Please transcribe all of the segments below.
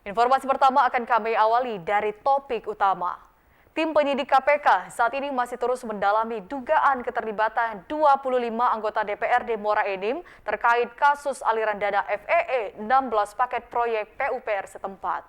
Informasi pertama akan kami awali dari topik utama. Tim penyidik KPK saat ini masih terus mendalami dugaan keterlibatan 25 anggota DPRD Muara Enim terkait kasus aliran dana FEE 16 paket proyek PUPR setempat.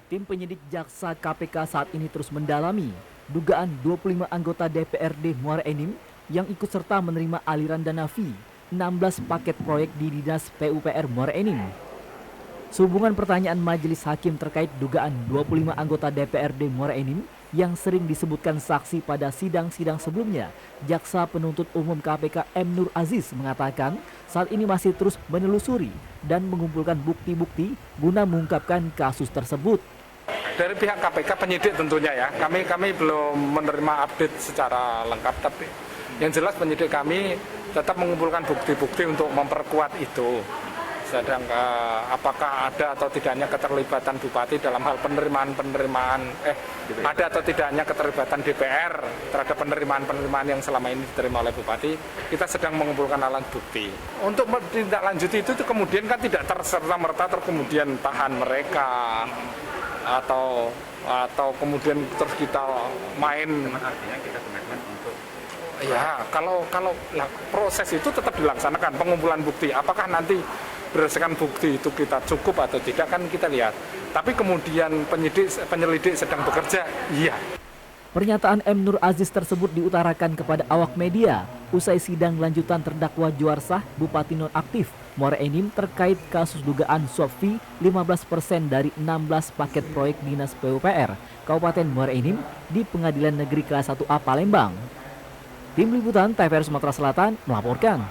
Tim penyidik jaksa KPK saat ini terus mendalami dugaan 25 anggota DPRD Muara Enim yang ikut serta menerima aliran dana fee 16 paket proyek di Dinas PUPR Muara Enim. Sehubungan pertanyaan majelis hakim terkait dugaan 25 anggota DPRD Muara Enim yang sering disebutkan saksi pada sidang-sidang sebelumnya, Jaksa Penuntut Umum KPK M. Nur Aziz mengatakan saat ini masih terus menelusuri dan mengumpulkan bukti-bukti guna mengungkapkan kasus tersebut. Dari pihak KPK penyidik tentunya ya, kami belum menerima update secara lengkap, tapi yang jelas penyidik kami tetap mengumpulkan bukti-bukti untuk memperkuat itu. Sedang apakah ada atau tidaknya keterlibatan bupati dalam hal ada atau tidaknya keterlibatan DPR terhadap penerimaan yang selama ini diterima oleh bupati, kita sedang mengumpulkan alat bukti. Untuk menindaklanjuti itu kemudian kan tidak terserta-merta kemudian tahan mereka atau kemudian terus kita main. Artinya kita komitmen untuk ya kalau proses itu tetap dilaksanakan, pengumpulan bukti. Apakah nanti berdasarkan bukti itu kita cukup atau tidak kan kita lihat. Tapi kemudian penyelidik sedang bekerja, iya. Pernyataan M. Nur Aziz tersebut diutarakan kepada awak media usai sidang lanjutan terdakwa Juarsah Bupati Nonaktif Muara Enim terkait kasus dugaan suap fee 15% dari 16 paket proyek Dinas PUPR Kabupaten Muara Enim di Pengadilan Negeri Kelas 1A Palembang. Tim Liputan TVRI Sumatera Selatan melaporkan.